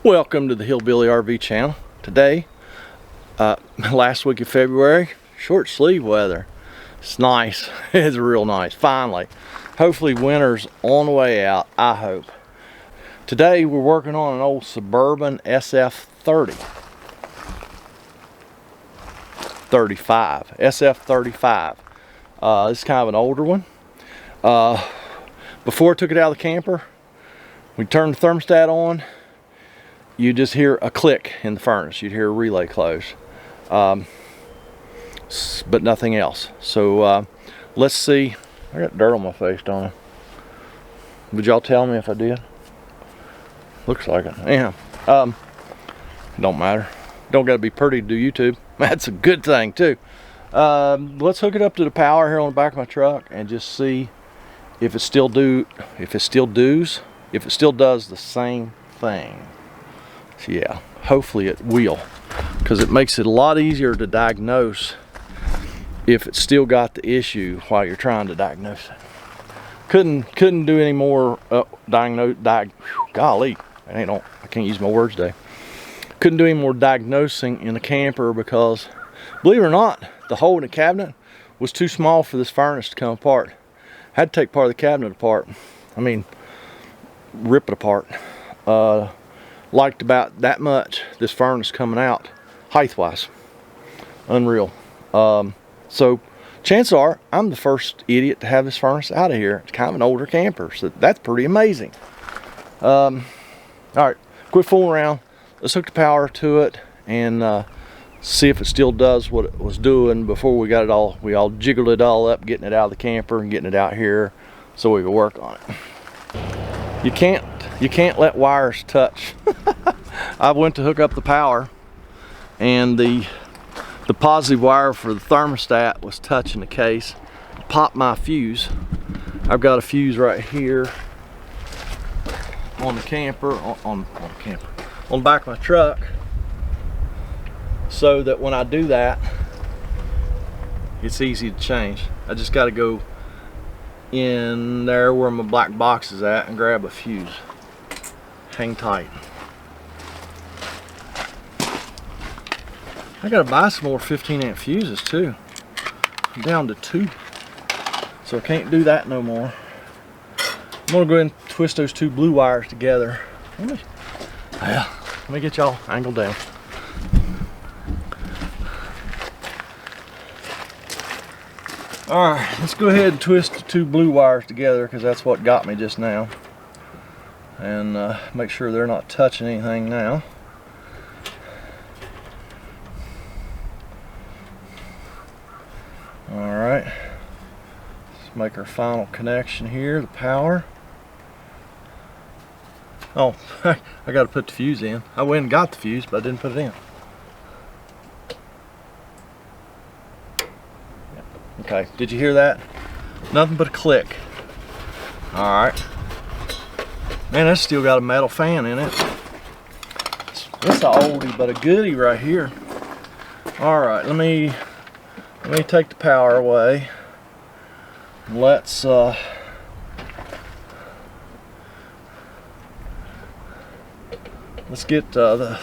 Welcome to the Hillbilly RV channel. Today, last week of February, short sleeve weather. It's nice. It's real nice, finally. Hopefully winter's on the way out, I hope. Today we're working on an old Suburban SF35. SF35. This is kind of an older one. Before I took it out of the camper, we turned the thermostat on. You just hear a click in the furnace. You'd hear a relay close, but nothing else. So let's see. I got dirt on my face, don't I? Would y'all tell me if I did? Looks like it. Yeah. Don't matter. Don't gotta be pretty to do YouTube. That's a good thing too. Let's hook it up to the power here on the back of my truck and just see if it still does the same thing. So yeah, hopefully it will, because it makes it a lot easier to diagnose if it's still got the issue while you're trying to diagnose it. Couldn't do any more golly, I can't use my words today. Couldn't do any more diagnosing in the camper because, believe it or not, the hole in the cabinet was too small for this furnace to come apart. Had to take part of the cabinet apart. I mean, rip it apart. Liked about that much this furnace coming out height wise. Unreal. So chances are I'm the first idiot to have this furnace out of here. It's kind of an older camper, so that's pretty amazing. All right, quit fooling around. Let's hook the power to it and see if it still does what it was doing before we got it all. We all jiggled it all up, getting it out of the camper and getting it out here so we could work on it. You can't let wires touch. I went to hook up the power and the positive wire for the thermostat was touching the case. Popped my fuse. I've got a fuse right here on the camper, on the back of my truck, so that when I do that, it's easy to change. I just got to go in there where my black box is at and grab a fuse. Hang tight. I gotta buy some more 15-amp fuses too. I'm down to 2, so I can't do that no more. I'm gonna go ahead and twist those 2 blue wires together. Let me get y'all angled down. All right, let's go ahead and twist the 2 blue wires together because that's what got me just now. And make sure they're not touching anything now. All right, let's make our final connection here, the power. Oh, I got to put the fuse in. I went and got the fuse, but I didn't put it in. Okay, did you hear that? Nothing but a click. All right. Man, that's still got a metal fan in it. It's an oldie but a goodie right here. All right, let me take the power away. Let's get the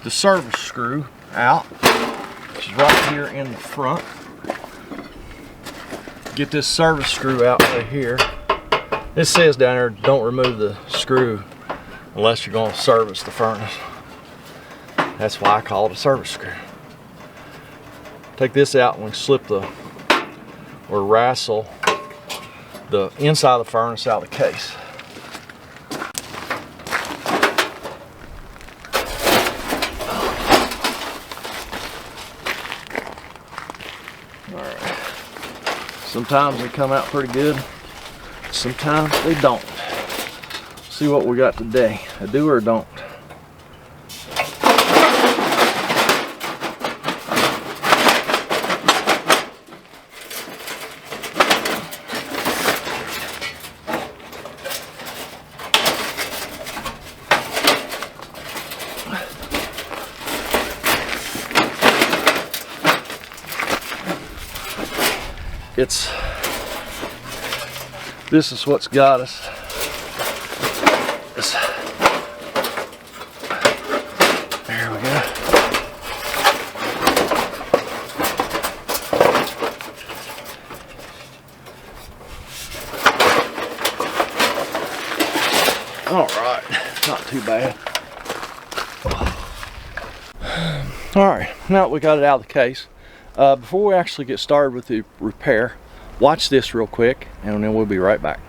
service screw out, which is right here in the front. Get this service screw out right here. It says down there, don't remove the screw unless you're going to service the furnace. That's why I call it a service screw. Take this out and we slip or wrestle the inside of the furnace out of the case. All right. Sometimes they come out pretty good. Sometimes they don't. See what we got today. A do or don't. This is what's got us. not too bad. All right, now that we got it out of the case, before we actually get started with the repair, watch this real quick and then we'll be right back.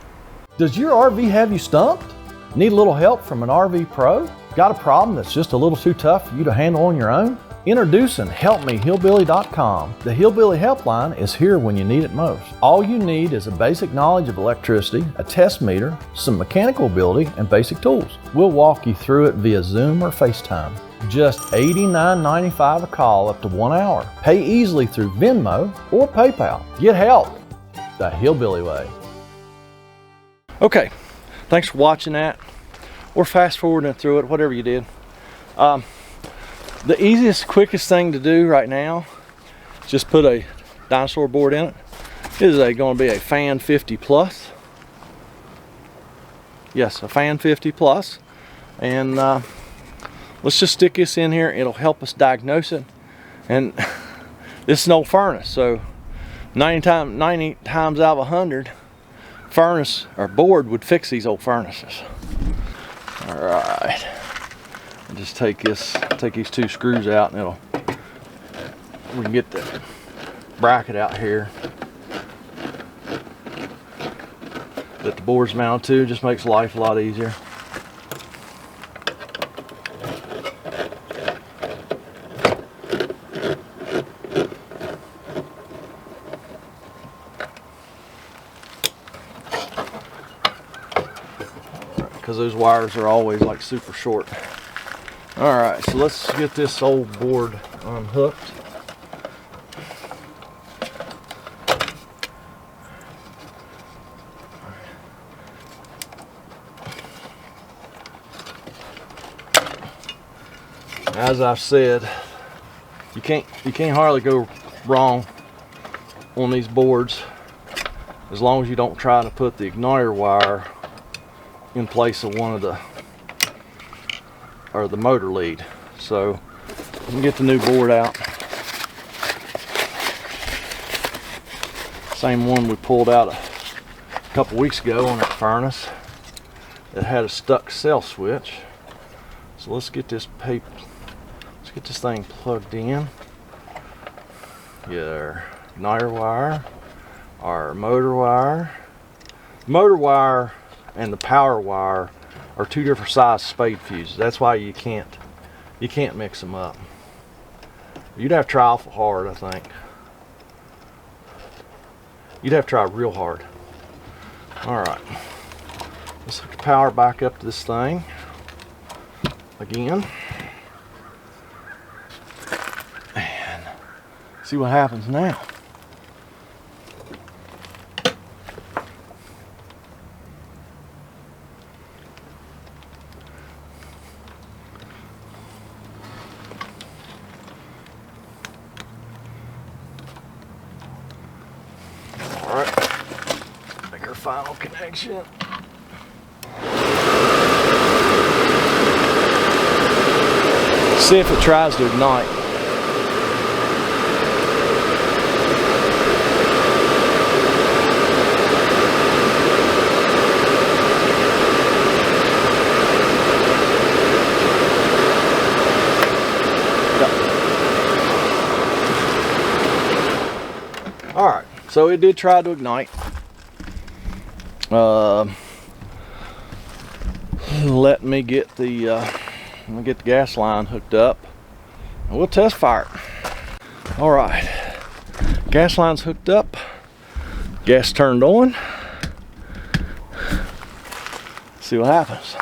Does your RV have you stumped? Need a little help from an RV pro? Got a problem that's just a little too tough for you to handle on your own? Introducing helpmehillbilly.com. The Hillbilly helpline is here when you need it most. All you need is a basic knowledge of electricity, a test meter, some mechanical ability, and basic tools. We'll walk you through it via Zoom or FaceTime. Just $89.95 a call up to 1 hour. Pay easily through Venmo or PayPal. Get help the Hillbilly way. Okay, thanks for watching that. Or fast forwarding through it, whatever you did. The easiest, quickest thing to do right now is just put a dinosaur board in it. This is going to be a Fan 50 Plus. Yes, a Fan 50 Plus. And let's just stick this in here. It'll help us diagnose it. And this is an old furnace, so 90 times out of 100, furnace or board would fix these old furnaces. All right. Just take these two screws out, and we can get the bracket out here that the board's mounted to. Just makes life a lot easier. Because those wires are always like super short. All right, so let's get this old board unhooked. As I've said, you can't hardly go wrong on these boards as long as you don't try to put the igniter wire in place of one of the motor lead. So we can get the new board out. Same one we pulled out a couple weeks ago on that furnace that had a stuck cell switch. So let's get this thing plugged in. Get our igniter wire, our motor wire. Motor wire and the power wire are two different size spade fuses. That's why you can't mix them up. You'd have to try awful hard, I think. You'd have to try real hard. All right, let's hook the power back up to this thing again and see what happens now. Final connection. See if it tries to ignite. All right, so it did try to ignite. Let me get the gas line hooked up and we'll test fire it. All right, gas line's hooked up, gas turned on. See what happens.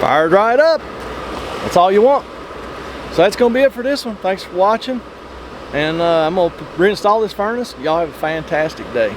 Fired right up. That's all you want. So that's gonna be it for this one. Thanks for watching. And I'm gonna reinstall this furnace. Y'all have a fantastic day.